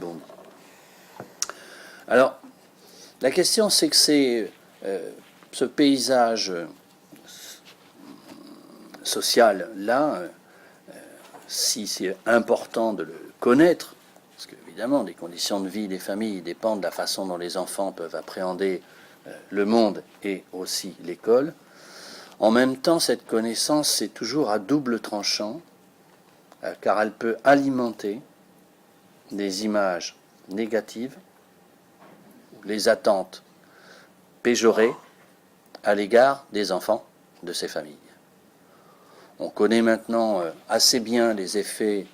rebondit. Alors, la question, c'est que ce paysage social-là, si c'est important de le connaître, parce qu'évidemment, les conditions de vie des familles dépendent de la façon dont les enfants peuvent appréhender le monde et aussi l'école. En même temps, cette connaissance, c'est toujours à double tranchant, car elle peut alimenter des images négatives, les attentes péjorées à l'égard des enfants de ces familles. On connaît maintenant assez bien les effets,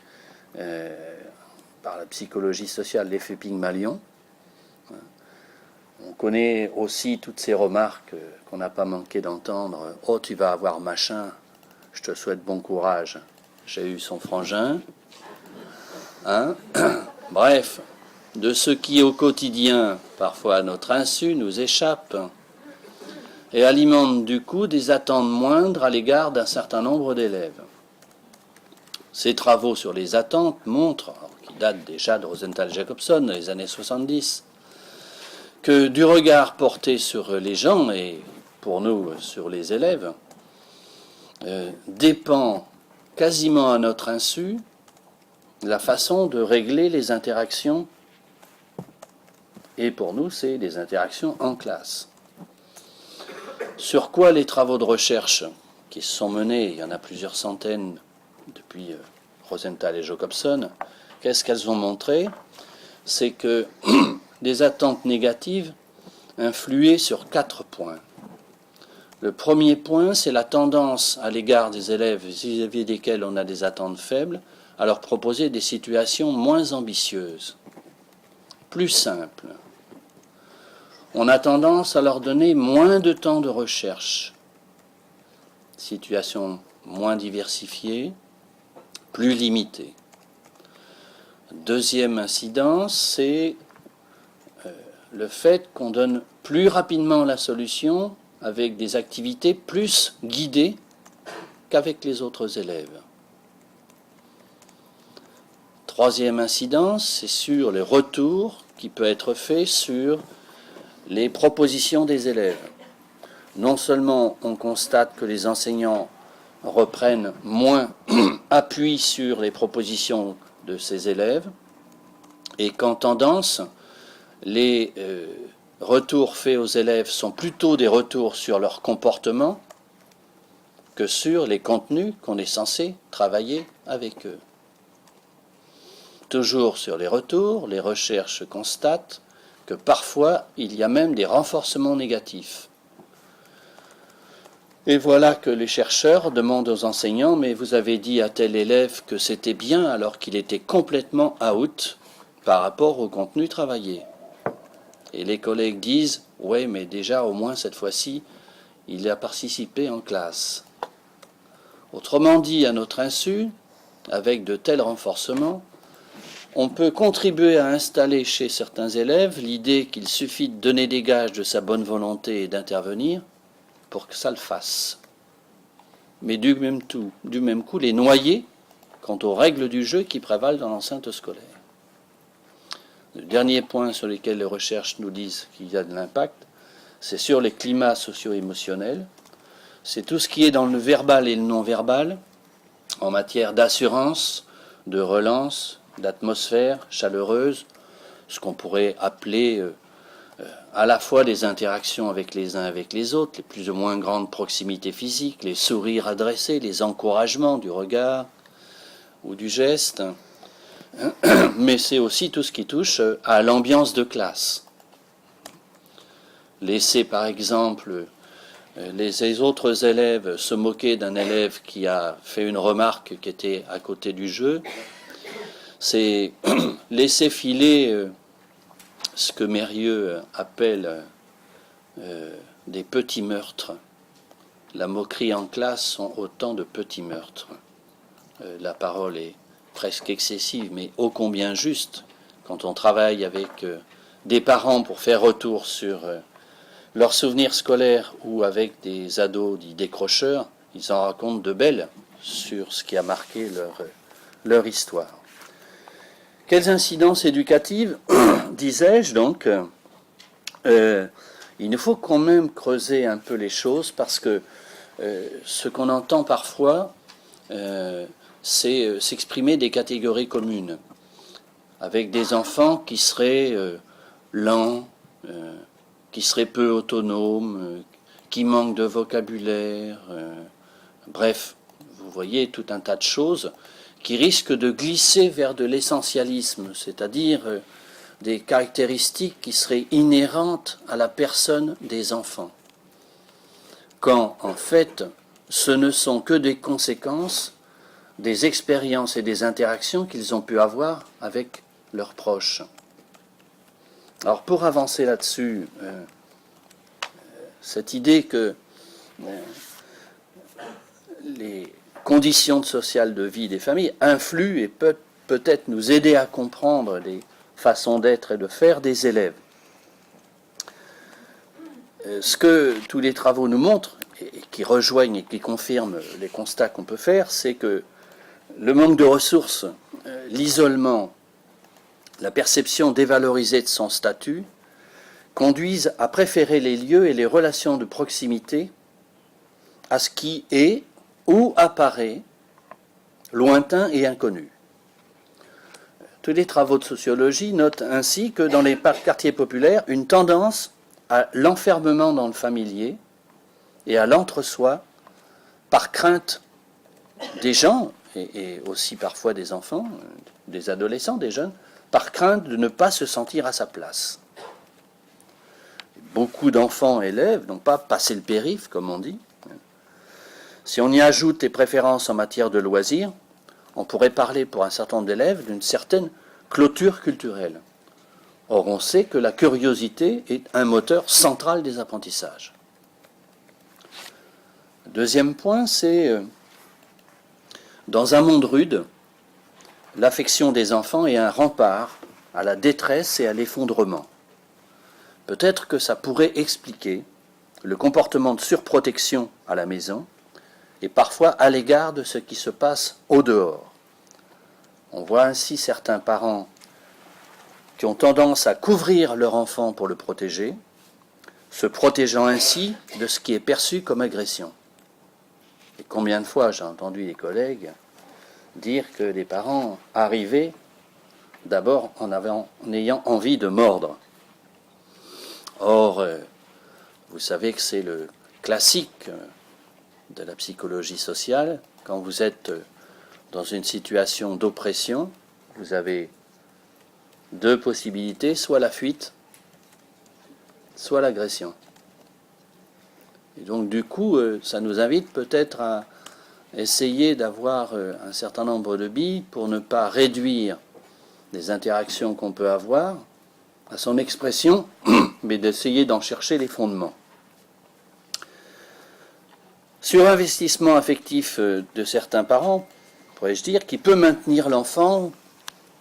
par la psychologie sociale, l'effet Pygmalion. On connaît aussi toutes ces remarques qu'on n'a pas manqué d'entendre. « Oh, tu vas avoir machin, je te souhaite bon courage, j'ai eu son frangin. » Hein? Bref, de ce qui au quotidien, parfois à notre insu, nous échappe et alimente du coup des attentes moindres à l'égard d'un certain nombre d'élèves. Ces travaux sur les attentes montrent, qui datent déjà de Rosenthal-Jacobson dans les années 70, que du regard porté sur les gens et pour nous sur les élèves dépend quasiment à notre insu la façon de régler les interactions, et pour nous c'est les interactions en classe. Sur quoi les travaux de recherche qui se sont menés, il y en a plusieurs centaines depuis Rosenthal et Jacobson, qu'est-ce qu'elles ont montré? C'est que des attentes négatives influaient sur 4 points. Le premier point, c'est la tendance à l'égard des élèves vis-à-vis desquels on a des attentes faibles, à leur proposer des situations moins ambitieuses, plus simples. On a tendance à leur donner moins de temps de recherche, situations moins diversifiées, plus limitées. Deuxième incidence, c'est le fait qu'on donne plus rapidement la solution avec des activités plus guidées qu'avec les autres élèves. Troisième incidence, c'est sur le retour qui peut être fait sur les propositions des élèves. Non seulement on constate que les enseignants reprennent moins appui sur les propositions de ces élèves, et qu'en tendance, les retours faits aux élèves sont plutôt des retours sur leur comportement que sur les contenus qu'on est censé travailler avec eux. Toujours sur les retours, les recherches constatent que parfois il y a même des renforcements négatifs. Et voilà que les chercheurs demandent aux enseignants « mais vous avez dit à tel élève que c'était bien alors qu'il était complètement out par rapport au contenu travaillé ». Et les collègues disent « ouais, mais déjà au moins cette fois-ci, il a participé en classe ». Autrement dit, à notre insu, avec de tels renforcements, on peut contribuer à installer chez certains élèves l'idée qu'il suffit de donner des gages de sa bonne volonté et d'intervenir pour que ça le fasse. Mais du même coup, les noyer quant aux règles du jeu qui prévalent dans l'enceinte scolaire. Le dernier point sur lequel les recherches nous disent qu'il y a de l'impact, c'est sur les climats socio-émotionnels. C'est tout ce qui est dans le verbal et le non-verbal, en matière d'assurance, de relance, d'atmosphère chaleureuse, ce qu'on pourrait appeler à la fois les interactions avec les uns avec les autres, les plus ou moins grandes proximités physiques, les sourires adressés, les encouragements du regard ou du geste, mais c'est aussi tout ce qui touche à l'ambiance de classe. Laisser par exemple les autres élèves se moquer d'un élève qui a fait une remarque qui était à côté du jeu, c'est laisser filer ce que Mérieux appelle des petits meurtres. La moquerie en classe sont autant de petits meurtres. La parole est presque excessive, mais ô combien juste quand on travaille avec des parents pour faire retour sur leurs souvenirs scolaires ou avec des ados dits décrocheurs, ils en racontent de belles sur ce qui a marqué leur histoire. Quelles incidences éducatives, disais-je donc, il nous faut quand même creuser un peu les choses parce que ce qu'on entend parfois, c'est s'exprimer des catégories communes, avec des enfants qui seraient lents, qui seraient peu autonomes, qui manquent de vocabulaire, bref, vous voyez tout un tas de choses qui risquent de glisser vers de l'essentialisme, c'est-à-dire des caractéristiques qui seraient inhérentes à la personne des enfants, quand en fait ce ne sont que des conséquences des expériences et des interactions qu'ils ont pu avoir avec leurs proches. Alors pour avancer là-dessus, cette idée que les conditions sociales de vie des familles influent et peuvent peut-être nous aider à comprendre les façons d'être et de faire des élèves. Ce que tous les travaux nous montrent, et qui rejoignent et qui confirment les constats qu'on peut faire, c'est que le manque de ressources, l'isolement, la perception dévalorisée de son statut conduisent à préférer les lieux et les relations de proximité à ce qui est ou apparaît lointain et inconnu. Tous les travaux de sociologie notent ainsi que dans les quartiers populaires, une tendance à l'enfermement dans le familier et à l'entre-soi par crainte des gens, et aussi parfois des enfants, des adolescents, des jeunes, par crainte de ne pas se sentir à sa place. Beaucoup d'enfants élèves n'ont pas passé le périph', comme on dit. Si on y ajoute les préférences en matière de loisirs, on pourrait parler pour un certain nombre d'élèves d'une certaine clôture culturelle. Or, on sait que la curiosité est un moteur central des apprentissages. Deuxième point, c'est dans un monde rude, l'affection des enfants est un rempart à la détresse et à l'effondrement. Peut-être que ça pourrait expliquer le comportement de surprotection à la maison et parfois à l'égard de ce qui se passe au dehors. On voit ainsi certains parents qui ont tendance à couvrir leur enfant pour le protéger, se protégeant ainsi de ce qui est perçu comme agression. Et combien de fois j'ai entendu des collègues dire que les parents arrivaient d'abord en ayant envie de mordre. Or, vous savez que c'est le classique de la psychologie sociale. Quand vous êtes dans une situation d'oppression, vous avez deux possibilités, soit la fuite, soit l'agression. Et donc du coup, ça nous invite peut-être à essayer d'avoir un certain nombre de billes pour ne pas réduire les interactions qu'on peut avoir à son expression, mais d'essayer d'en chercher les fondements. Surinvestissement affectif de certains parents, pourrais-je dire, qui peut maintenir l'enfant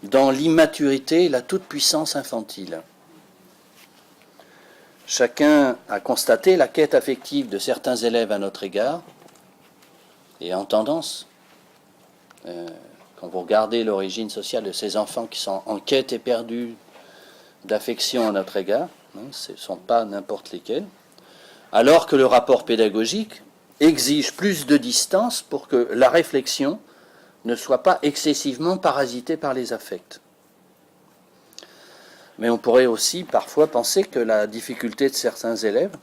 dans l'immaturité et la toute-puissance infantile. Chacun a constaté la quête affective de certains élèves à notre égard, et en tendance, quand vous regardez l'origine sociale de ces enfants qui sont en quête éperdue d'affection à notre égard, ce ne sont pas n'importe lesquels, alors que le rapport pédagogique exige plus de distance pour que la réflexion ne soit pas excessivement parasitée par les affects. Mais on pourrait aussi parfois penser que la difficulté de certains élèves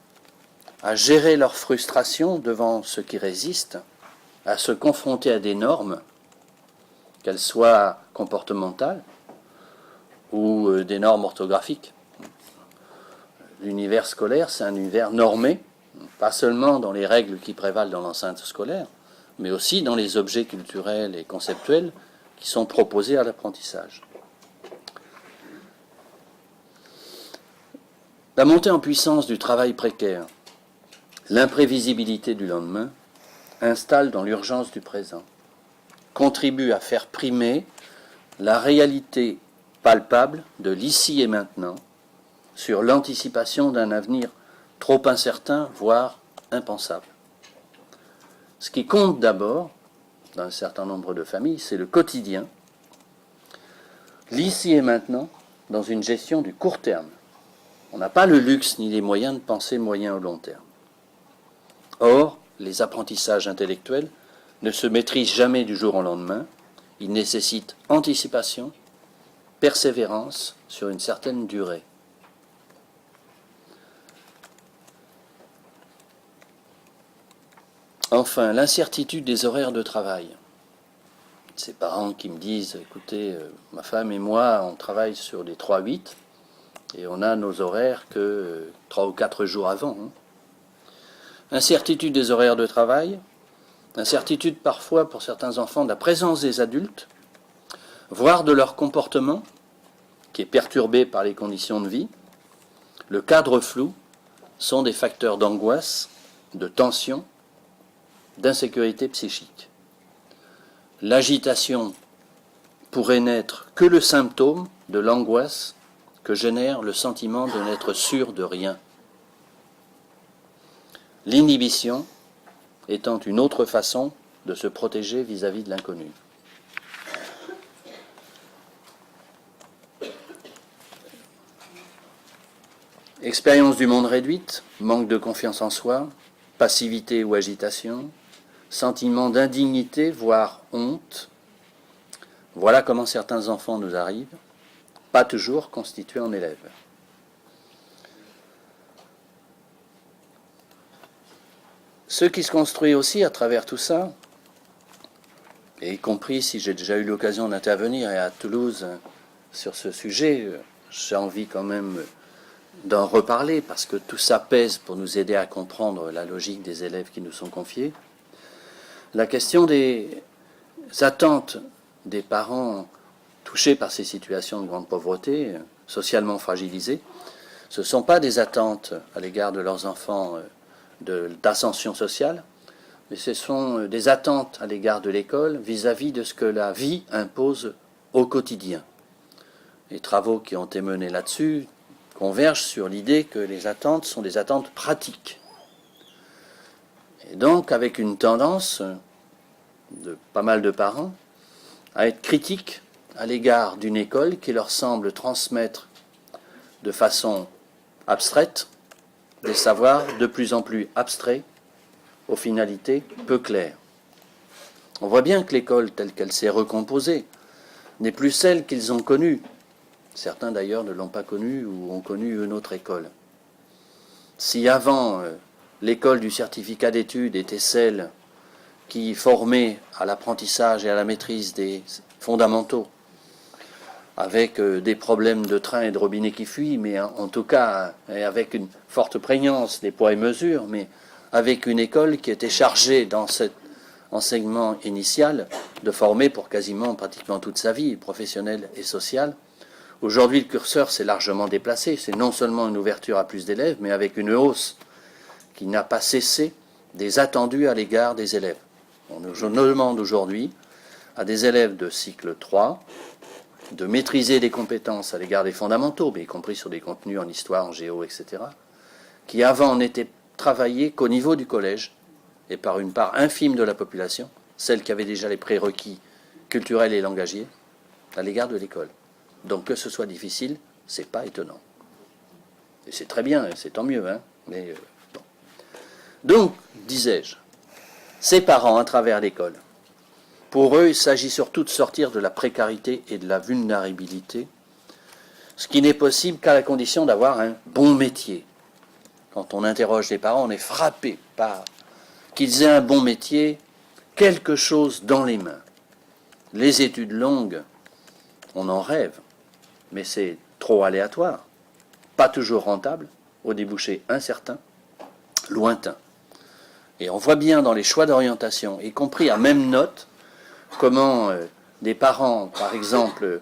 à gérer leur frustration devant ce qui résiste, à se confronter à des normes, qu'elles soient comportementales ou des normes orthographiques. L'univers scolaire, c'est un univers normé, pas seulement dans les règles qui prévalent dans l'enceinte scolaire, mais aussi dans les objets culturels et conceptuels qui sont proposés à l'apprentissage. La montée en puissance du travail précaire, l'imprévisibilité du lendemain, installe dans l'urgence du présent, contribue à faire primer la réalité palpable de l'ici et maintenant sur l'anticipation d'un avenir trop incertain, voire impensable. Ce qui compte d'abord, dans un certain nombre de familles, c'est le quotidien, l'ici et maintenant, dans une gestion du court terme. On n'a pas le luxe ni les moyens de penser moyen ou long terme. Or, les apprentissages intellectuels ne se maîtrisent jamais du jour au lendemain. Ils nécessitent anticipation, persévérance sur une certaine durée. Enfin, l'incertitude des horaires de travail. Ces parents qui me disent, écoutez, ma femme et moi, on travaille sur des 3-8 et on a nos horaires que 3 ou 4 jours avant. Incertitude des horaires de travail, incertitude parfois pour certains enfants de la présence des adultes, voire de leur comportement, qui est perturbé par les conditions de vie. Le cadre flou sont des facteurs d'angoisse, de tension, d'insécurité psychique. L'agitation pourrait n'être que le symptôme de l'angoisse que génère le sentiment de n'être sûr de rien. L'inhibition étant une autre façon de se protéger vis-à-vis de l'inconnu. Expérience du monde réduite, manque de confiance en soi, passivité ou agitation, sentiment d'indignité, voire honte. Voilà comment certains enfants nous arrivent, pas toujours constitués en élèves. Ce qui se construit aussi à travers tout ça, et y compris si j'ai déjà eu l'occasion d'intervenir à Toulouse sur ce sujet, j'ai envie quand même d'en reparler parce que tout ça pèse pour nous aider à comprendre la logique des élèves qui nous sont confiés. La question des attentes des parents touchés par ces situations de grande pauvreté, socialement fragilisés, ce ne sont pas des attentes à l'égard de leurs enfants d'ascension sociale, mais ce sont des attentes à l'égard de l'école vis-à-vis de ce que la vie impose au quotidien. Les travaux qui ont été menés là-dessus convergent sur l'idée que les attentes sont des attentes pratiques. Et donc avec une tendance de pas mal de parents à être critiques à l'égard d'une école qui leur semble transmettre de façon abstraite des savoirs de plus en plus abstraits aux finalités peu claires. On voit bien que l'école telle qu'elle s'est recomposée n'est plus celle qu'ils ont connue. Certains d'ailleurs ne l'ont pas connue ou ont connu une autre école. Si avant l'école du certificat d'études était celle qui formait à l'apprentissage et à la maîtrise des fondamentaux, avec des problèmes de train et de robinet qui fuient, mais en tout cas avec une forte prégnance des poids et mesures, mais avec une école qui était chargée dans cet enseignement initial de former pour quasiment pratiquement toute sa vie, professionnelle et sociale. Aujourd'hui, le curseur s'est largement déplacé. C'est non seulement une ouverture à plus d'élèves, mais avec une hausse qui n'a pas cessé des attendus à l'égard des élèves. On nous demande aujourd'hui à des élèves de cycle 3 de maîtriser des compétences à l'égard des fondamentaux, mais y compris sur des contenus en histoire, en géo, etc., qui avant n'étaient travaillés qu'au niveau du collège et par une part infime de la population, celle qui avait déjà les prérequis culturels et langagiers, à l'égard de l'école. Donc que ce soit difficile, c'est pas étonnant. Et c'est très bien, c'est tant mieux, hein. Mais bon. Donc, disais-je, ces parents à travers l'école, pour eux, il s'agit surtout de sortir de la précarité et de la vulnérabilité, ce qui n'est possible qu'à la condition d'avoir un bon métier. Quand on interroge les parents, on est frappé par qu'ils aient un bon métier, quelque chose dans les mains. Les études longues, on en rêve, mais c'est trop aléatoire, pas toujours rentable, au débouché incertain, lointain. Et on voit bien dans les choix d'orientation, y compris à même note, comment des parents, par exemple,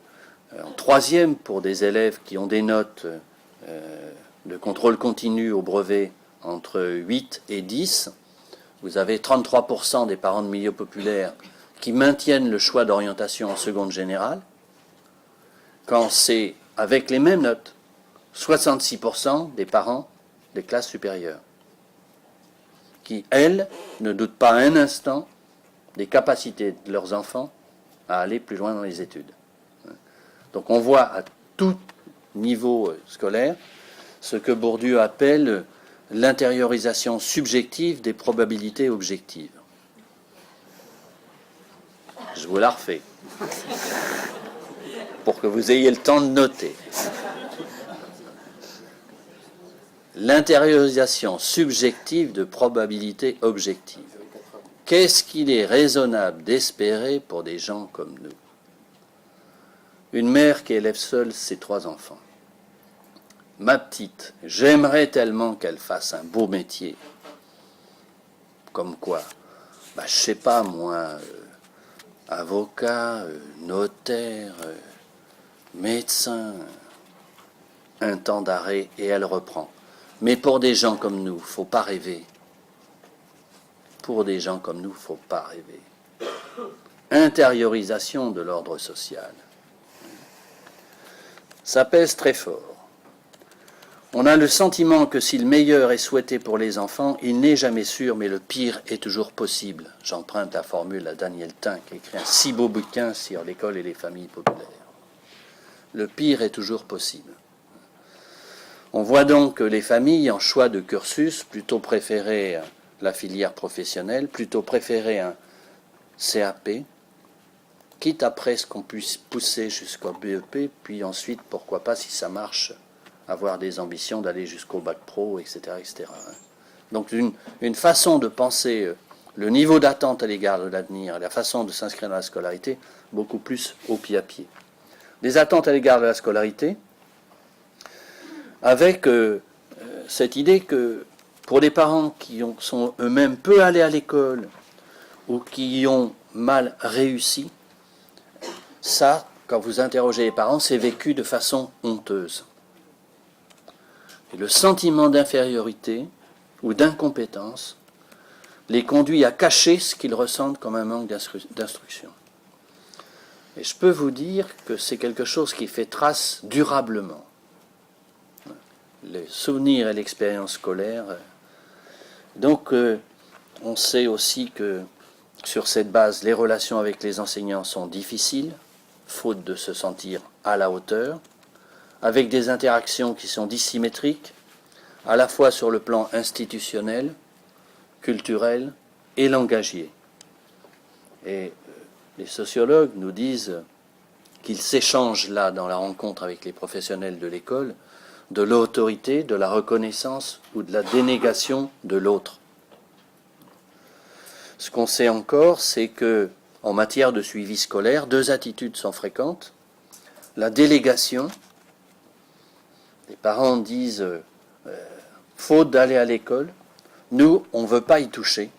en troisième pour des élèves qui ont des notes de contrôle continu au brevet entre 8 et 10, vous avez 33% des parents de milieu populaire qui maintiennent le choix d'orientation en seconde générale, quand c'est, avec les mêmes notes, 66% des parents des classes supérieures, qui, elles, ne doutent pas un instant des capacités de leurs enfants à aller plus loin dans les études. Donc on voit à tout niveau scolaire ce que Bourdieu appelle l'intériorisation subjective des probabilités objectives. Je vous la refais, pour que vous ayez le temps de noter. L'intériorisation subjective de probabilités objectives. Qu'est-ce qu'il est raisonnable d'espérer pour des gens comme nous? Une mère qui élève seule ses 3 enfants. Ma petite, j'aimerais tellement qu'elle fasse un beau métier. Comme quoi? Je sais pas moi, avocat, notaire, médecin, un temps d'arrêt et elle reprend. Mais pour des gens comme nous, faut pas rêver. Pour des gens comme nous, faut pas rêver. Intériorisation de l'ordre social. Ça pèse très fort. On a le sentiment que si le meilleur est souhaité pour les enfants, il n'est jamais sûr, mais le pire est toujours possible. J'emprunte la formule à Daniel Tin, qui a écrit un si beau bouquin sur l'école et les familles populaires. Le pire est toujours possible. On voit donc que les familles, en choix de cursus, plutôt préféraient la filière professionnelle, plutôt préféraient un CAP, quitte après ce qu'on puisse pousser jusqu'au BEP, puis ensuite, pourquoi pas, si ça marche, avoir des ambitions d'aller jusqu'au bac pro, etc. etc. Donc une façon de penser le niveau d'attente à l'égard de l'avenir, la façon de s'inscrire dans la scolarité, beaucoup plus au pied à pied. Des attentes à l'égard de la scolarité, avec cette idée que pour des parents qui sont eux-mêmes peu allés à l'école ou qui ont mal réussi, ça, quand vous interrogez les parents, c'est vécu de façon honteuse. Et le sentiment d'infériorité ou d'incompétence les conduit à cacher ce qu'ils ressentent comme un manque d'instruction. Et je peux vous dire que c'est quelque chose qui fait trace durablement. Les souvenirs et l'expérience scolaire. Donc, on sait aussi que sur cette base, les relations avec les enseignants sont difficiles, faute de se sentir à la hauteur, avec des interactions qui sont dissymétriques, à la fois sur le plan institutionnel, culturel et langagier. Et les sociologues nous disent qu'ils s'échangent là, dans la rencontre avec les professionnels de l'école, de l'autorité, de la reconnaissance ou de la dénégation de l'autre. Ce qu'on sait encore, c'est que, en matière de suivi scolaire, 2 attitudes sont fréquentes. La délégation. Les parents disent faute d'aller à l'école, nous, on ne veut pas y toucher.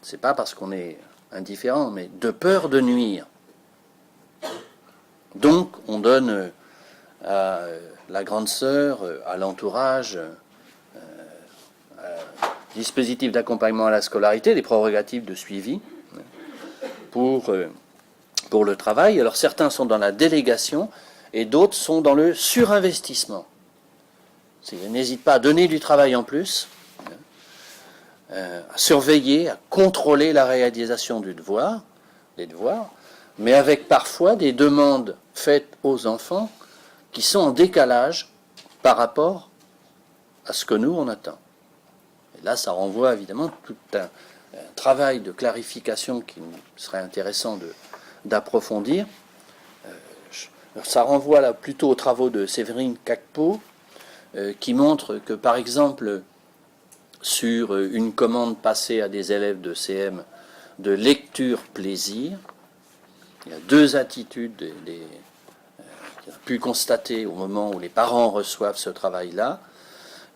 Ce n'est pas parce qu'on est indifférent, mais de peur de nuire. Donc, on donne à la grande sœur, à l'entourage, dispositif d'accompagnement à la scolarité, des prérogatives de suivi pour le travail. Alors certains sont dans la délégation et d'autres sont dans le surinvestissement. Ils n'hésitent pas à donner du travail en plus, à surveiller, à contrôler la réalisation des devoirs, mais avec parfois des demandes faites aux enfants qui sont en décalage par rapport à ce que nous, on attend. Et là, ça renvoie évidemment tout un travail de clarification qui serait intéressant d'approfondir. Ça renvoie là plutôt aux travaux de Séverine Cacpeau, qui montre que, par exemple, sur une commande passée à des élèves de CM de lecture-plaisir, il y a 2 attitudes qu'on a pu constater au moment où les parents reçoivent ce travail-là.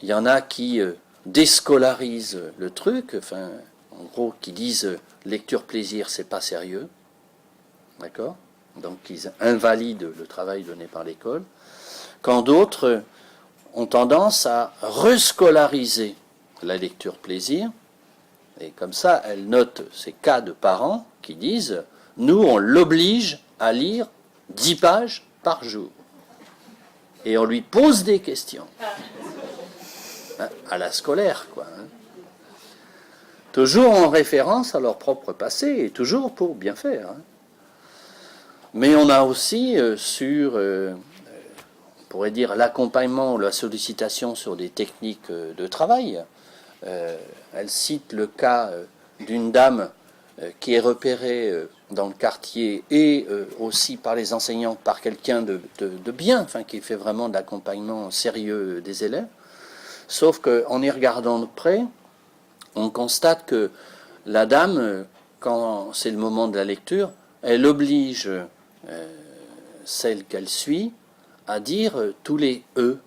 Il y en a qui déscolarisent le truc, enfin, en gros, qui disent lecture-plaisir, c'est pas sérieux, d'accord? Donc ils invalident le travail donné par l'école, quand d'autres ont tendance à rescolariser la lecture-plaisir, et comme ça, elles notent ces cas de parents qui disent « Nous, on l'oblige à lire 10 pages par jour. » Et on lui pose des questions. À la scolaire, quoi. Toujours en référence à leur propre passé, et toujours pour bien faire. Mais on a aussi on pourrait dire l'accompagnement ou la sollicitation sur des techniques de travail. Elle cite le cas d'une dame qui est repérée dans le quartier et aussi par les enseignants par quelqu'un de bien, enfin qui fait vraiment de l'accompagnement sérieux des élèves. Sauf qu'en y regardant de près, on constate que la dame, quand c'est le moment de la lecture, elle oblige celle qu'elle suit à dire tous les E.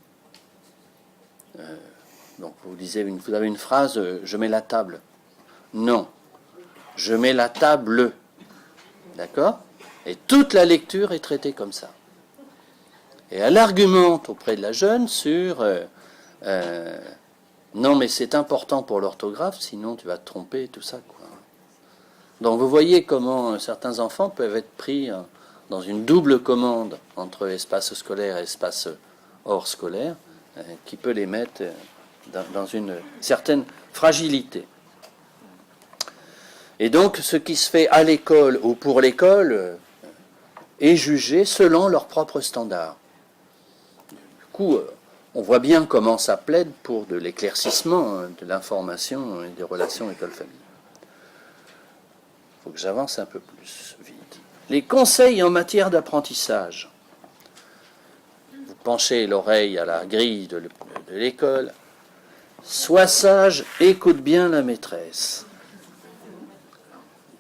Donc vous avez une phrase, je mets la table. Non, je mets la table. D'accord? Et toute la lecture est traitée comme ça. Et elle argumente auprès de la jeune sur non, mais c'est important pour l'orthographe, sinon tu vas te tromper et tout ça, quoi. Donc vous voyez comment certains enfants peuvent être pris dans une double commande entre espace scolaire et espace hors scolaire, qui peut les mettre dans une certaine fragilité. Et donc ce qui se fait à l'école ou pour l'école est jugé selon leurs propres standards. Du coup, on voit bien comment ça plaide pour de l'éclaircissement de l'information et des relations école-famille. Il faut que j'avance un peu plus vite. Les conseils en matière d'apprentissage. Vous penchez l'oreille à la grille de l'école. Sois sage, écoute bien la maîtresse.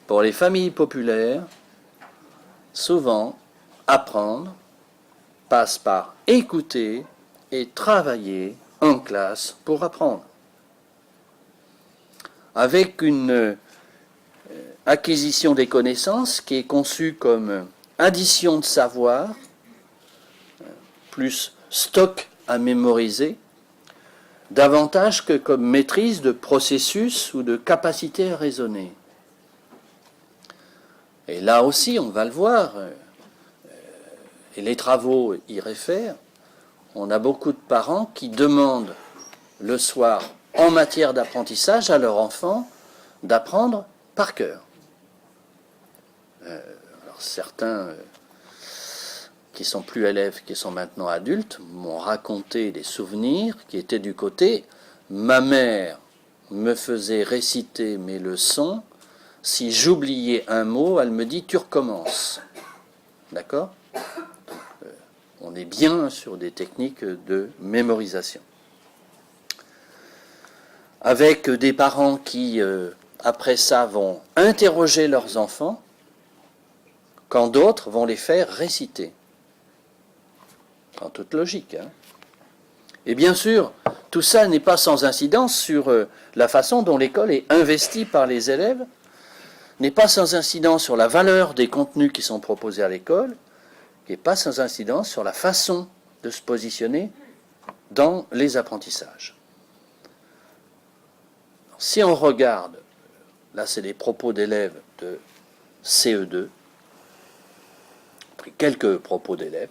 Pour les familles populaires, souvent, apprendre passe par écouter et travailler en classe pour apprendre. Avec une acquisition des connaissances qui est conçue comme addition de savoir, plus stock à mémoriser, davantage que comme maîtrise de processus ou de capacité à raisonner. Et là aussi, on va le voir, et les travaux y réfèrent, on a beaucoup de parents qui demandent le soir, en matière d'apprentissage, à leur enfant d'apprendre par cœur. Alors certains qui sont plus élèves, qui sont maintenant adultes, m'ont raconté des souvenirs qui étaient du côté « ma mère me faisait réciter mes leçons, si j'oubliais un mot, elle me dit « tu recommences ». D'accord ? On est bien sur des techniques de mémorisation. Avec des parents qui, après ça, vont interroger leurs enfants, quand d'autres vont les faire réciter. En toute logique. Hein. Et bien sûr, tout ça n'est pas sans incidence sur la façon dont l'école est investie par les élèves, n'est pas sans incidence sur la valeur des contenus qui sont proposés à l'école, et pas sans incidence sur la façon de se positionner dans les apprentissages. Si on regarde, là c'est des propos d'élèves de CE2, quelques propos d'élèves,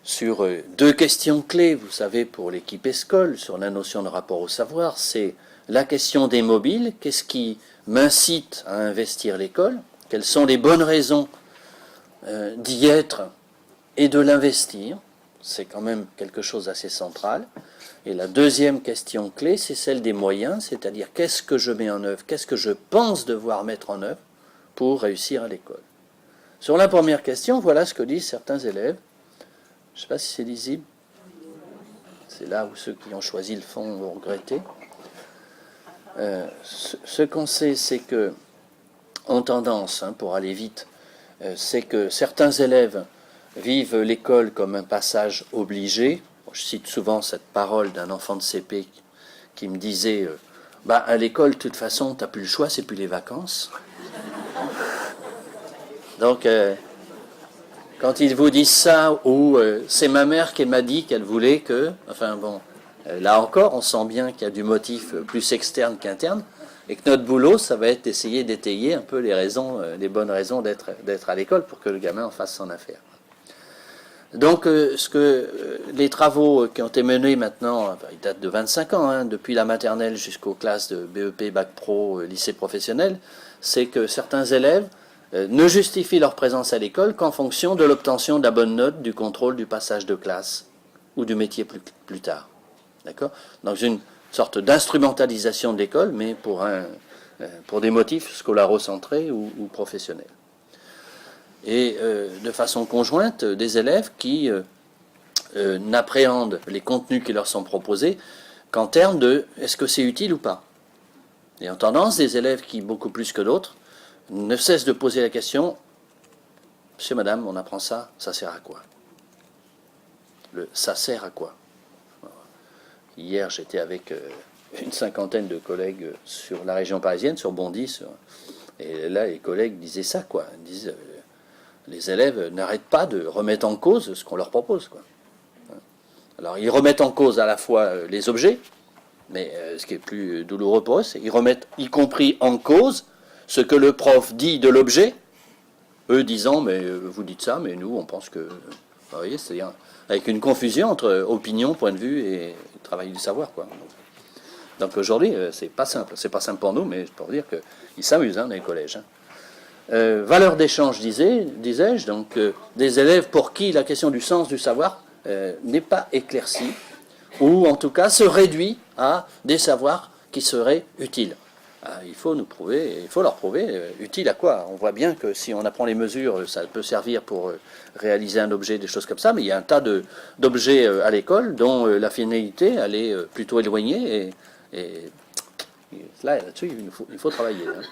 sur deux questions clés, vous savez, pour l'équipe ESCOL, sur la notion de rapport au savoir, c'est la question des mobiles, qu'est-ce qui m'incite à investir l'école, quelles sont les bonnes raisons d'y être et de l'investir, c'est quand même quelque chose d'assez central. Et la deuxième question clé, c'est celle des moyens, c'est-à-dire qu'est-ce que je mets en œuvre, qu'est-ce que je pense devoir mettre en œuvre pour réussir à l'école. Sur la première question, voilà ce que disent certains élèves. Je ne sais pas si c'est lisible. C'est là où ceux qui ont choisi le fond vont regretter. Ce qu'on sait, c'est que, en tendance, pour aller vite, c'est que certains élèves vivent l'école comme un passage obligé. Je cite souvent cette parole d'un enfant de CP qui me disait à l'école, de toute façon, tu n'as plus le choix, c'est plus les vacances. Donc, quand ils vous disent ça, ou c'est ma mère qui m'a dit qu'elle voulait que... Enfin bon, là encore, on sent bien qu'il y a du motif plus externe qu'interne, et que notre boulot, ça va être d'essayer d'étayer un peu les bonnes raisons d'être à l'école pour que le gamin en fasse son affaire. Donc, les travaux qui ont été menés maintenant, ils datent de 25 ans, depuis la maternelle jusqu'aux classes de BEP, Bac Pro, lycée professionnel, c'est que certains élèves ne justifient leur présence à l'école qu'en fonction de l'obtention de la bonne note, du contrôle du passage de classe ou du métier plus tard. D'accord ? Donc une sorte d'instrumentalisation de l'école, mais pour des motifs scolarocentrés ou professionnels. Et de façon conjointe, des élèves qui n'appréhendent les contenus qui leur sont proposés qu'en termes de est-ce que c'est utile ou pas. Et en tendance, des élèves qui, beaucoup plus que d'autres, ne cessent de poser la question « Monsieur, madame, on apprend ça, ça sert à quoi ?» Ça sert à quoi? Hier, j'étais avec une cinquantaine de collègues sur la région parisienne, sur Bondy, et là, les collègues disaient ça, quoi. Ils disent les élèves n'arrêtent pas de remettre en cause ce qu'on leur propose, quoi. Alors, ils remettent en cause à la fois les objets, mais ce qui est plus douloureux pour eux, c'est qu'ils remettent y compris en cause ce que le prof dit de l'objet, eux disant, mais vous dites ça, mais nous, on pense que... Vous voyez, c'est-à-dire avec une confusion entre opinion, point de vue et travail du savoir, quoi. Donc aujourd'hui, c'est pas simple. C'est pas simple pour nous, mais pour dire qu'ils s'amusent dans les collèges. Valeur d'échange, disais-je, donc des élèves pour qui la question du sens du savoir n'est pas éclaircie, ou en tout cas se réduit à des savoirs qui seraient utiles. Il faut leur prouver utile à quoi. On voit bien que si on apprend les mesures, ça peut servir pour réaliser un objet, des choses comme ça, mais il y a un tas d'objets à l'école dont la finalité, elle est plutôt éloignée, et là-dessus, il faut travailler. Hein.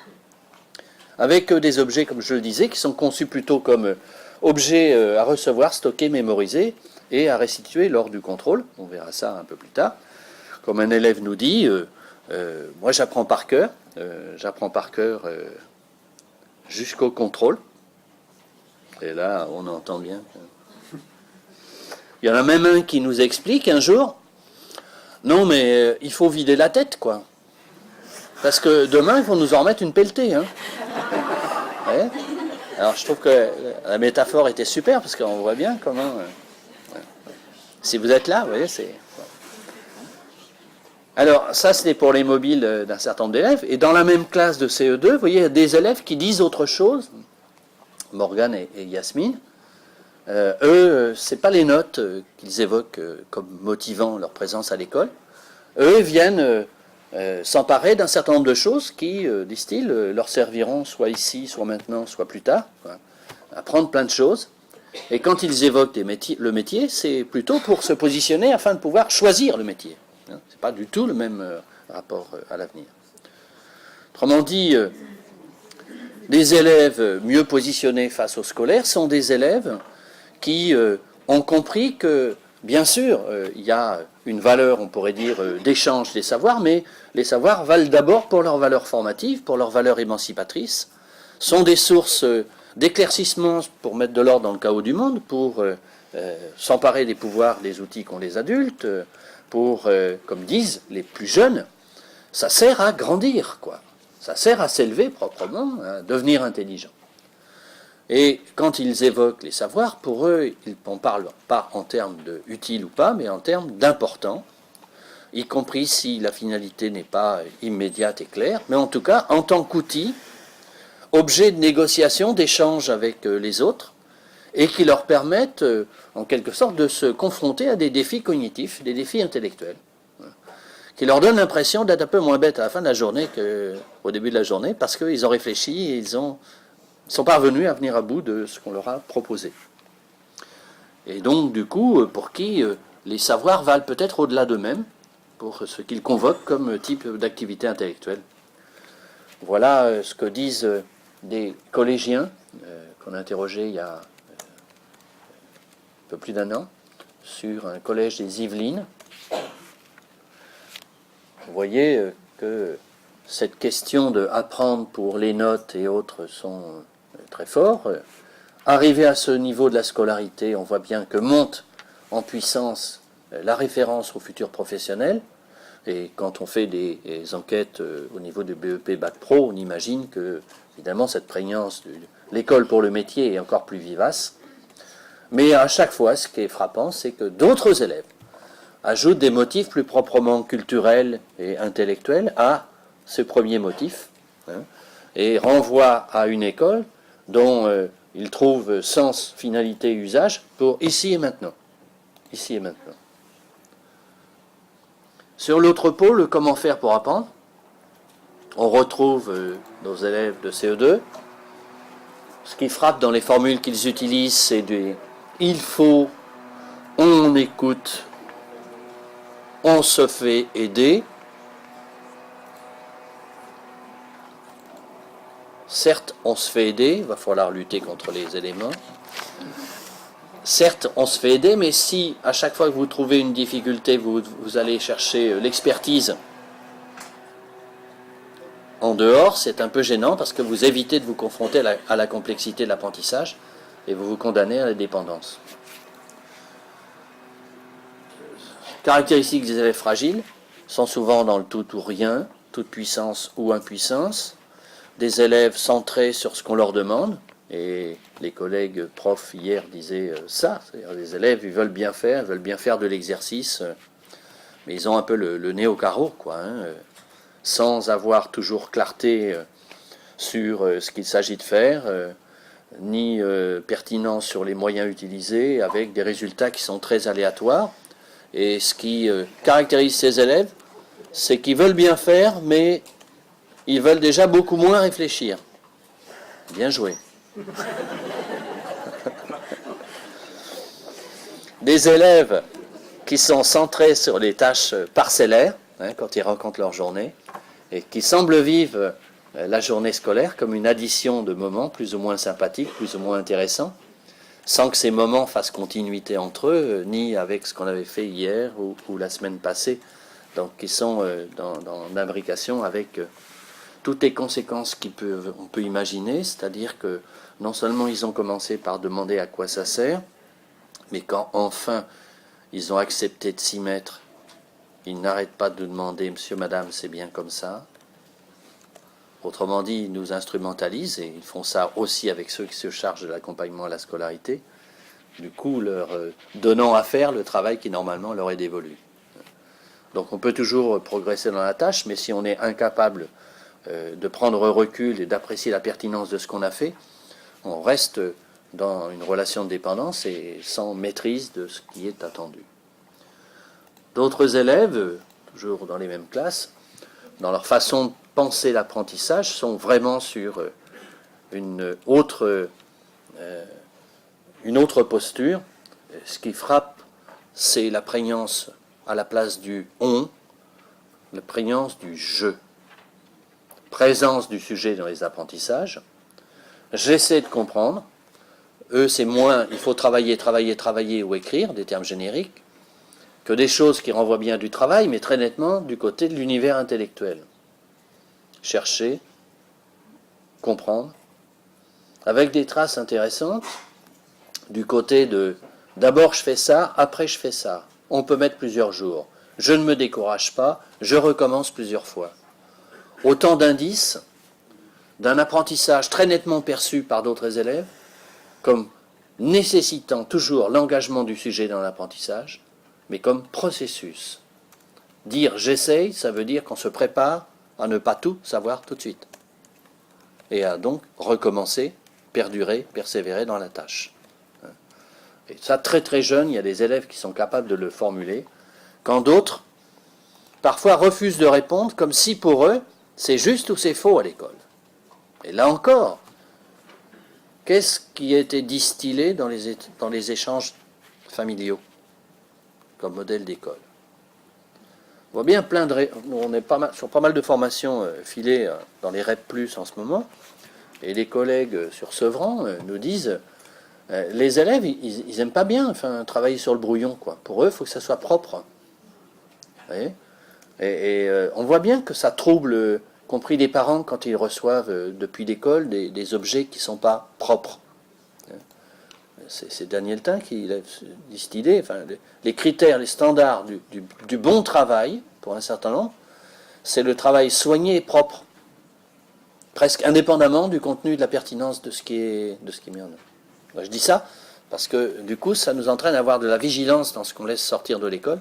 Avec des objets, comme je le disais, qui sont conçus plutôt comme objets à recevoir, stocker, mémoriser, et à restituer lors du contrôle. On verra ça un peu plus tard. Comme un élève nous dit, moi j'apprends par cœur, jusqu'au contrôle. Et là, on entend bien. Il y en a même un qui nous explique un jour, non mais il faut vider la tête, quoi. Parce que demain, ils vont nous en remettre une pelletée. Hein. Ouais. Alors je trouve que la métaphore était super, parce qu'on voit bien comment... Si vous êtes là, vous voyez, c'est... Alors, ça, c'était pour les mobiles d'un certain nombre d'élèves. Et dans la même classe de CE2, vous voyez, il y a des élèves qui disent autre chose. Morgane et Yasmine. Eux, c'est pas les notes qu'ils évoquent comme motivant leur présence à l'école. Eux viennent s'emparer d'un certain nombre de choses qui, disent-ils, leur serviront soit ici, soit maintenant, soit plus tard. Quoi. Apprendre plein de choses. Et quand ils évoquent le métier, c'est plutôt pour se positionner afin de pouvoir choisir le métier. Ce n'est pas du tout le même rapport à l'avenir. Autrement dit, les élèves mieux positionnés face aux scolaires sont des élèves qui ont compris que, bien sûr, il y a une valeur, on pourrait dire, d'échange des savoirs, mais les savoirs valent d'abord pour leur valeur formative, pour leur valeur émancipatrice, sont des sources d'éclaircissement pour mettre de l'ordre dans le chaos du monde, pour s'emparer des pouvoirs, des outils qu'ont les adultes, pour, comme disent les plus jeunes, ça sert à grandir, quoi. Ça sert à s'élever proprement, à devenir intelligent. Et quand ils évoquent les savoirs, pour eux, on ne parle pas en termes de utile ou pas, mais en termes d'important, y compris si la finalité n'est pas immédiate et claire, mais en tout cas, en tant qu'outil, objet de négociation, d'échange avec les autres, et qui leur permettent, en quelque sorte, de se confronter à des défis cognitifs, des défis intellectuels, qui leur donnent l'impression d'être un peu moins bêtes à la fin de la journée qu'au début de la journée, parce qu'ils ont réfléchi et ils sont parvenus à venir à bout de ce qu'on leur a proposé. Et donc, du coup, pour qui les savoirs valent peut-être au-delà d'eux-mêmes, pour ce qu'ils convoquent comme type d'activité intellectuelle. Voilà ce que disent des collégiens qu'on a interrogés il y a un peu plus d'un an sur un collège des Yvelines. Vous voyez que cette question de apprendre pour les notes et autres sont très forts. Arrivé à ce niveau de la scolarité, on voit bien que monte en puissance la référence aux futurs professionnels. Et quand on fait des enquêtes au niveau du BEP Bac Pro, on imagine que, évidemment, cette prégnance de l'école pour le métier est encore plus vivace. Mais à chaque fois, ce qui est frappant, c'est que d'autres élèves ajoutent des motifs plus proprement culturels et intellectuels à ce premier motif, hein, et renvoient à une école dont ils trouvent sens, finalité, usage pour ici et maintenant. Ici et maintenant. Sur l'autre pôle, comment faire pour apprendre? On retrouve nos élèves de CE2. Ce qui frappe dans les formules qu'ils utilisent, c'est du « il faut »,« on écoute »,« on se fait aider ». Certes, on se fait aider, il va falloir lutter contre les éléments. Certes, on se fait aider, mais si à chaque fois que vous trouvez une difficulté, vous allez chercher l'expertise en dehors, c'est un peu gênant parce que vous évitez de vous confronter à la complexité de l'apprentissage et vous vous condamnez à la dépendance. Caractéristiques des élèves fragiles sont souvent dans le tout ou rien, toute puissance ou impuissance. Des élèves centrés sur ce qu'on leur demande, et les collègues profs hier disaient ça, c'est-à-dire les élèves ils veulent bien faire de l'exercice, mais ils ont un peu le nez au carreau, quoi, hein, sans avoir toujours clarté sur ce qu'il s'agit de faire, ni pertinence sur les moyens utilisés, avec des résultats qui sont très aléatoires. Et ce qui caractérise ces élèves, c'est qu'ils veulent bien faire, mais ils veulent déjà beaucoup moins réfléchir. Bien joué. Des élèves qui sont centrés sur les tâches parcellaires, hein, quand ils rencontrent leur journée, et qui semblent vivre la journée scolaire comme une addition de moments plus ou moins sympathiques, plus ou moins intéressants, sans que ces moments fassent continuité entre eux, ni avec ce qu'on avait fait hier ou la semaine passée, donc qui sont dans l'imbrication avec toutes les conséquences qu'on peut imaginer, c'est-à-dire que non seulement ils ont commencé par demander à quoi ça sert, mais quand enfin ils ont accepté de s'y mettre, ils n'arrêtent pas de demander « Monsieur, Madame, c'est bien comme ça ». Autrement dit, ils nous instrumentalisent et ils font ça aussi avec ceux qui se chargent de l'accompagnement à la scolarité, du coup leur donnant à faire le travail qui normalement leur est dévolu. Donc on peut toujours progresser dans la tâche, mais si on est incapable de prendre recul et d'apprécier la pertinence de ce qu'on a fait, on reste dans une relation de dépendance et sans maîtrise de ce qui est attendu. D'autres élèves, toujours dans les mêmes classes, dans leur façon de penser l'apprentissage, sont vraiment sur une autre posture. Ce qui frappe, c'est la prégnance à la place du « on », la prégnance du « je ». Présence du sujet dans les apprentissages. J'essaie de comprendre. Eux, c'est moins, il faut travailler ou écrire, des termes génériques, que des choses qui renvoient bien du travail, mais très nettement du côté de l'univers intellectuel. Chercher, comprendre, avec des traces intéressantes du côté de d'abord je fais ça, après je fais ça. On peut mettre plusieurs jours. Je ne me décourage pas, je recommence plusieurs fois. Autant d'indices d'un apprentissage très nettement perçu par d'autres élèves comme nécessitant toujours l'engagement du sujet dans l'apprentissage, mais comme processus. Dire j'essaye, ça veut dire qu'on se prépare à ne pas tout savoir tout de suite. Et à donc recommencer, perdurer, persévérer dans la tâche. Et ça, très très jeune, il y a des élèves qui sont capables de le formuler, quand d'autres, parfois, refusent de répondre, comme si pour eux, c'est juste ou c'est faux à l'école. Et là encore, qu'est-ce qui a été distillé dans les échanges familiaux comme modèle d'école? On voit bien on est sur pas mal de formations filées dans les REP+, en ce moment, et les collègues sur Sevran nous disent les élèves, ils n'aiment pas bien travailler sur le brouillon, quoi. Pour eux, il faut que ça soit propre. Vous voyez ? Et on voit bien que ça trouble, compris les parents, quand ils reçoivent depuis l'école des objets qui ne sont pas propres. C'est Daniel Tin qui a dit cette idée. Les critères, les standards du bon travail, pour un certain nombre, c'est le travail soigné et propre, presque indépendamment du contenu et de la pertinence de ce qui est mis en œuvre. Je dis ça parce que du coup, ça nous entraîne à avoir de la vigilance dans ce qu'on laisse sortir de l'école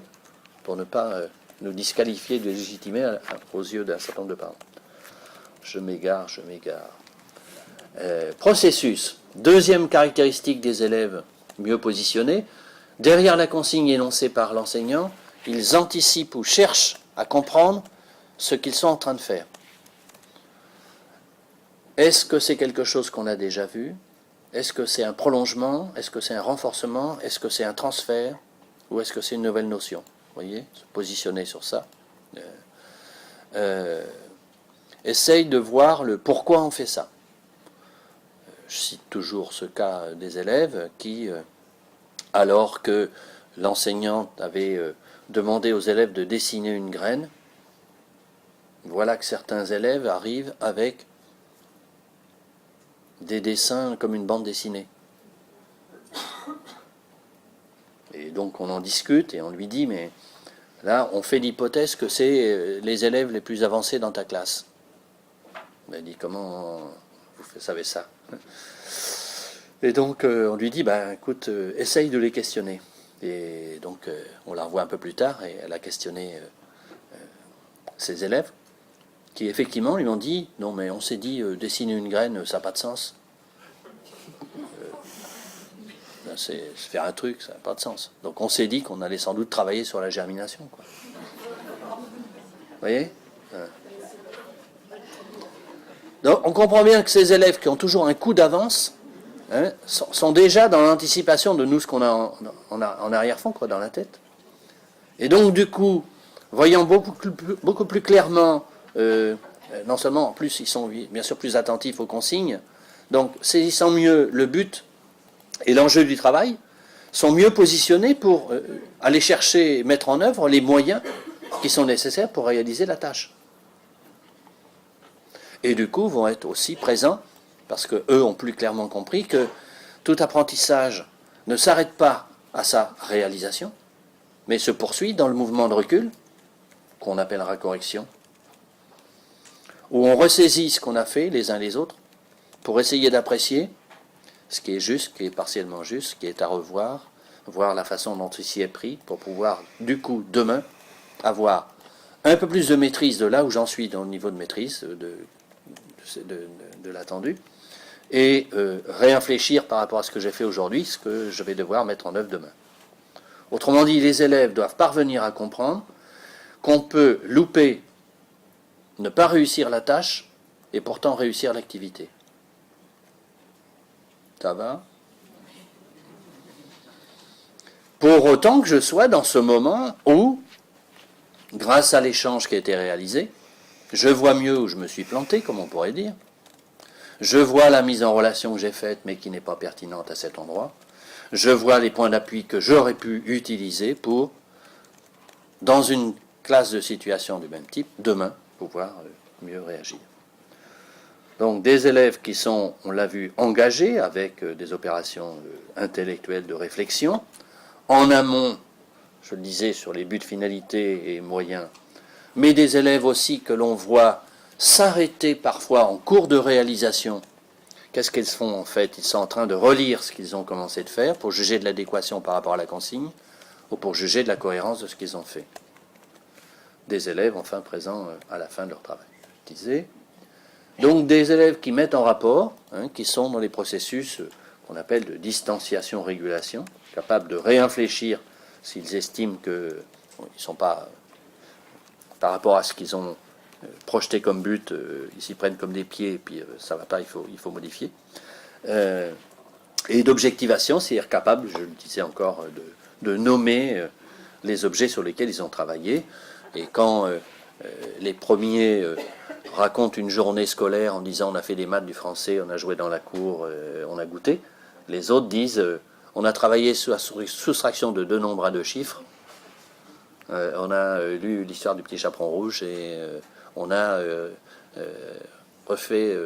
pour ne pas nous disqualifier de légitimer aux yeux d'un certain nombre de parents. Je m'égare. Processus. Deuxième caractéristique des élèves mieux positionnés, derrière la consigne énoncée par l'enseignant, ils anticipent ou cherchent à comprendre ce qu'ils sont en train de faire. Est-ce que c'est quelque chose qu'on a déjà vu? Est-ce que c'est un prolongement? Est-ce que c'est un renforcement? Est-ce que c'est un transfert? Ou est-ce que c'est une nouvelle notion? Vous voyez, se positionner sur ça. Essaye de voir le pourquoi on fait ça. Je cite toujours ce cas des élèves qui, alors que l'enseignante avait demandé aux élèves de dessiner une graine, voilà que certains élèves arrivent avec des dessins comme une bande dessinée. Et donc on en discute et on lui dit, mais là on fait l'hypothèse que c'est les élèves les plus avancés dans ta classe. Il dit, comment vous savez ça? Et donc on lui dit, écoute, essaye de les questionner. Et donc on la revoit un peu plus tard et elle a questionné ses élèves qui effectivement lui ont dit, non mais on s'est dit, dessiner une graine, ça n'a pas de sens. C'est faire un truc, ça n'a pas de sens. Donc on s'est dit qu'on allait sans doute travailler sur la germination, quoi. Vous voyez? Donc on comprend bien que ces élèves qui ont toujours un coup d'avance sont déjà dans l'anticipation de nous, ce qu'on a en arrière-fond, quoi, dans la tête. Et donc du coup, voyant beaucoup plus clairement, non seulement en plus ils sont bien sûr plus attentifs aux consignes, donc saisissant mieux le but et l'enjeu du travail, sont mieux positionnés pour aller chercher et mettre en œuvre les moyens qui sont nécessaires pour réaliser la tâche. Et du coup vont être aussi présents, parce qu'eux ont plus clairement compris que tout apprentissage ne s'arrête pas à sa réalisation, mais se poursuit dans le mouvement de recul, qu'on appellera correction, où on ressaisit ce qu'on a fait les uns les autres, pour essayer d'apprécier ce qui est juste, ce qui est partiellement juste, ce qui est à revoir, voir la façon dont il s'y est pris, pour pouvoir, du coup, demain, avoir un peu plus de maîtrise de là où j'en suis dans le niveau de maîtrise de l'attendu, et réinfléchir par rapport à ce que j'ai fait aujourd'hui, ce que je vais devoir mettre en œuvre demain. Autrement dit, les élèves doivent parvenir à comprendre qu'on peut louper, ne pas réussir la tâche, et pourtant réussir l'activité. Ça va? Pour autant que je sois dans ce moment où, grâce à l'échange qui a été réalisé, je vois mieux où je me suis planté, comme on pourrait dire. Je vois la mise en relation que j'ai faite, mais qui n'est pas pertinente à cet endroit. Je vois les points d'appui que j'aurais pu utiliser pour, dans une classe de situation du même type, demain, pouvoir mieux réagir. Donc des élèves qui sont, on l'a vu, engagés avec des opérations intellectuelles de réflexion, en amont, je le disais, sur les buts, finalités et moyens, mais des élèves aussi que l'on voit s'arrêter parfois en cours de réalisation. Qu'est-ce qu'ils font en fait? Ils sont en train de relire ce qu'ils ont commencé de faire pour juger de l'adéquation par rapport à la consigne ou pour juger de la cohérence de ce qu'ils ont fait. Des élèves enfin présents à la fin de leur travail. Je disais. Donc des élèves qui mettent en rapport, qui sont dans les processus qu'on appelle de distanciation-régulation, capables de réinfléchir s'ils estiment qu'ils ne sont pas, par rapport à ce qu'ils ont projeté comme but, ils s'y prennent comme des pieds, et puis ça ne va pas, il faut modifier. Et d'objectivation, c'est-à-dire capable, je le disais encore, de nommer les objets sur lesquels ils ont travaillé. Et quand les premiers racontent une journée scolaire en disant on a fait des maths, du français, on a joué dans la cour, on a goûté, les autres disent on a travaillé sur la soustraction de deux nombres à deux chiffres, on a lu l'histoire du petit chaperon rouge et on a refait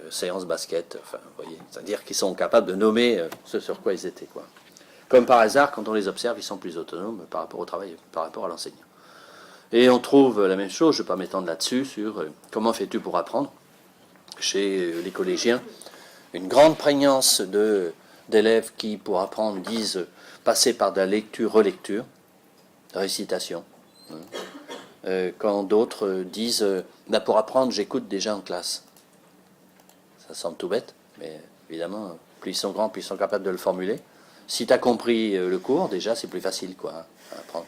séance basket, enfin, vous voyez, c'est-à-dire qu'ils sont capables de nommer ce sur quoi ils étaient, quoi. Comme par hasard, quand on les observe, ils sont plus autonomes par rapport au travail, par rapport à l'enseignant. Et on trouve la même chose, je ne vais pas m'étendre là-dessus, sur comment fais-tu pour apprendre chez les collégiens. Une grande prégnance d'élèves qui, pour apprendre, disent passer par de la lecture, relecture, récitation. Quand d'autres disent pour apprendre, j'écoute déjà en classe. Ça semble tout bête, mais évidemment, plus ils sont grands, plus ils sont capables de le formuler. Si tu as compris le cours, déjà, c'est plus facile quoi, hein, à apprendre.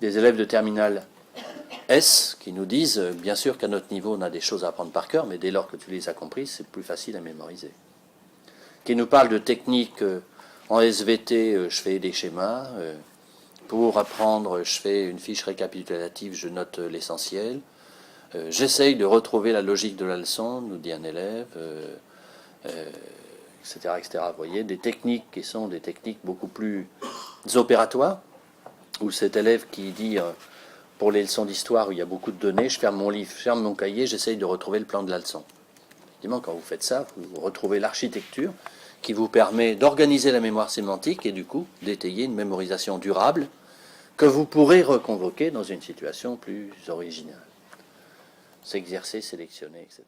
Des élèves de terminale S qui nous disent, bien sûr qu'à notre niveau, on a des choses à apprendre par cœur, mais dès lors que tu les as comprises, c'est plus facile à mémoriser. Qui nous parlent de techniques en SVT, je fais des schémas. Pour apprendre, je fais une fiche récapitulative, je note l'essentiel. J'essaye de retrouver la logique de la leçon, nous dit un élève, etc., etc. Vous voyez, des techniques qui sont des techniques beaucoup plus opératoires, où cet élève qui dit, pour les leçons d'histoire où il y a beaucoup de données, je ferme mon livre, je ferme mon cahier, j'essaye de retrouver le plan de la leçon. Évidemment, quand vous faites ça, vous retrouvez l'architecture qui vous permet d'organiser la mémoire sémantique et du coup d'étayer une mémorisation durable que vous pourrez reconvoquer dans une situation plus originale. S'exercer, sélectionner, etc.